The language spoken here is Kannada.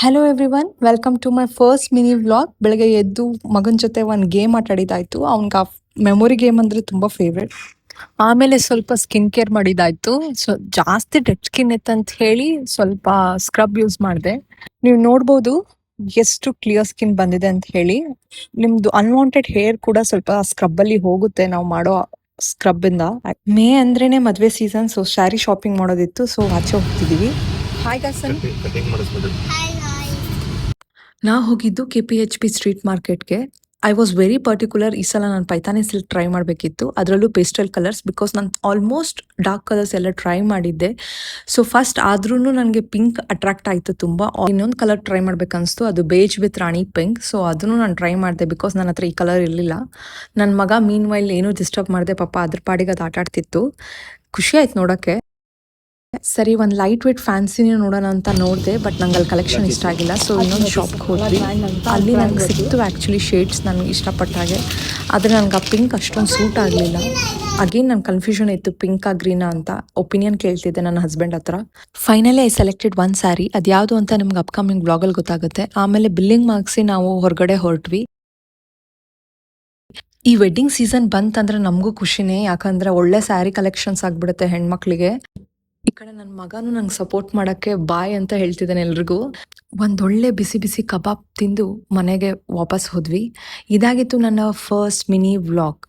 Hello everyone, welcome to my first mini vlog. ಬೆಳಗ್ಗೆ ಎದ್ದು ಮಗನ ಜೊತೆ ಒಂದು ಗೇಮ್ ಆಟಾಡಿದಾಯ್ತು. ಅವ್ನಿಗೆ ಆ ಮೆಮೊರಿ ಗೇಮ್ ಅಂದರೆ ತುಂಬ ಫೇವ್ರೆಟ್. ಆಮೇಲೆ ಸ್ವಲ್ಪ ಸ್ಕಿನ್ ಕೇರ್ ಮಾಡಿದಾಯ್ತು. ಸೊ ಜಾಸ್ತಿ ಡೆಡ್ ಸ್ಕಿನ್ ಇತ್ತಂತ ಹೇಳಿ ಸ್ವಲ್ಪ ಸ್ಕ್ರಬ್ ಯೂಸ್ ಮಾಡಿದೆ. ನೀವು ನೋಡ್ಬೋದು ಎಷ್ಟು ಕ್ಲಿಯರ್ ಸ್ಕಿನ್ ಬಂದಿದೆ ಅಂತ ಹೇಳಿ. ನಿಮ್ದು ಅನ್ವಾಂಟೆಡ್ ಹೇರ್ ಕೂಡ ಸ್ವಲ್ಪ ಸ್ಕ್ರಬ್ಬಲ್ಲಿ ಹೋಗುತ್ತೆ ನಾವು ಮಾಡೋ ಸ್ಕ್ರಬ್ಬಿಂದ. ಮೇ ಅಂದ್ರೇನೆ ಮದುವೆ ಸೀಸನ್, ಸೊ ಸ್ಯಾರಿ ಶಾಪಿಂಗ್ ಮಾಡೋದಿತ್ತು. ಸೊ ಆಚೆ ಹೋಗ್ತಿದ್ದೀವಿ. ಹಾಯ್ ಗಾಸನ್. ನಾ ಹೋಗಿದ್ದು KPHP ಸ್ಟ್ರೀಟ್ ಮಾರ್ಕೆಟ್ಗೆ. I was very particular. ಈ ಸಲ ನಾನು ಪೈತಾನಿ ಸಿಲ್ಕ್ ಟ್ರೈ ಮಾಡಬೇಕಿತ್ತು, ಅದರಲ್ಲೂ ಪೇಸ್ಟಲ್ ಕಲರ್ಸ್, ಬಿಕಾಸ್ ನಾನು ಆಲ್ಮೋಸ್ಟ್ ಡಾರ್ಕ್ ಕಲರ್ಸ್ ಎಲ್ಲ ಟ್ರೈ ಮಾಡಿದ್ದೆ. ಸೊ ಫಸ್ಟ್ ಆದ್ರೂ ನನಗೆ ಪಿಂಕ್ ಅಟ್ರಾಕ್ಟ್ ಆಯಿತು ತುಂಬ. ಇನ್ನೊಂದು ಕಲರ್ ಟ್ರೈ ಮಾಡ್ಬೇಕನ್ನಿಸ್ತು, ಅದು beige with Rani pink. So ಅದನ್ನು ನಾನು ಟ್ರೈ ಮಾಡಿದೆ, ಬಿಕಾಸ್ ನನ್ನ ಹತ್ರ ಈ ಕಲರ್ ಇರಲಿಲ್ಲ. ನನ್ನ ಮಗ ಮೀನ್ ವೈಲ್ ಏನೂ ಡಿಸ್ಟರ್ಬ್ ಮಾಡಿದೆ, ಪಾಪ ಅದ್ರ ಪಾಡಿಗೆ ಅದು ಆಟಾಡ್ತಿತ್ತು. ಖುಷಿ ಆಯ್ತು ನೋಡೋಕ್ಕೆ. ಸರಿ, ಒಂದು ಲೈಟ್ ವೇಟ್ ಫ್ಯಾನ್ಸಿನ ನೋಡೋಣ ಅಂತ ನೋಡಿದೆ, ಬಟ್ ನಂಗೆ ಅಲ್ಲಿ ಕಲೆಕ್ಷನ್ ಇಷ್ಟ ಆಗಿಲ್ಲ. ಸೊ ಇನ್ನೊಂದು ಶಾಪ್ಗೆ ಹೋದ್ವಿ. ಅಲ್ಲಿ ನನಗೆ ಸಿಕ್ತು ಆ್ಯಕ್ಚುಲಿ ಶೇಡ್ಸ್ ನನಗೆ ಇಷ್ಟಪಟ್ಟ ಹಾಗೆ. ಆದರೆ ನನಗೆ ಆ ಪಿಂಕ್ ಅಷ್ಟೊಂದು ಸೂಟ್ ಆಗಲಿಲ್ಲ. ಅಗೇನ್ ನನ್ನ ಕನ್ಫ್ಯೂಷನ್ ಇತ್ತು, ಪಿಂಕಾ ಗ್ರೀನಾ ಅಂತ ಒಪಿನಿಯನ್ ಕೇಳ್ತಿದ್ದೆ ನನ್ನ ಹಸ್ಬೆಂಡ್ ಹತ್ರ. ಫೈನಲಿ ಐ ಸೆಲೆಕ್ಟೆಡ್ ಒಂದು ಸ್ಯಾರಿ. ಅದು ಯಾವುದು ಅಂತ ನಿಮ್ಗೆ ಅಪ್ಕಮಿಂಗ್ ಬ್ಲಾಗಲ್ಲಿ ಗೊತ್ತಾಗುತ್ತೆ. ಆಮೇಲೆ ಬಿಲ್ಲಿಂಗ್ ಮಾಡಿಸಿ ನಾವು ಹೊರಗಡೆ ಹೊರಟ್ವಿ. ಈ ವೆಡ್ಡಿಂಗ್ ಸೀಸನ್ ಬಂತಂದ್ರೆ ನಮಗೂ ಖುಷಿನೇ, ಯಾಕಂದರೆ ಒಳ್ಳೆ ಸ್ಯಾರಿ ಕಲೆಕ್ಷನ್ಸ್ ಆಗಿಬಿಡುತ್ತೆ ಹೆಣ್ಮಕ್ಳಿಗೆ. ಈ ಕಡೆ ನನ್ನ ಮಗನೂ ನಂಗೆ ಸಪೋರ್ಟ್ ಮಾಡೋಕ್ಕೆ ಬಾಯ್ ಅಂತ ಹೇಳ್ತಿದ್ದಾನೆ ಎಲ್ರಿಗೂ. ಒಂದೊಳ್ಳೆ ಬಿಸಿ ಬಿಸಿ ಕಬಾಬ್ ತಿಂದು ಮನೆಗೆ ವಾಪಸ್ ಹೋದ್ವಿ. ಇದಾಗಿತ್ತು ನನ್ನ ಫಸ್ಟ್ ಮಿನಿ ವ್ಲಾಗ್.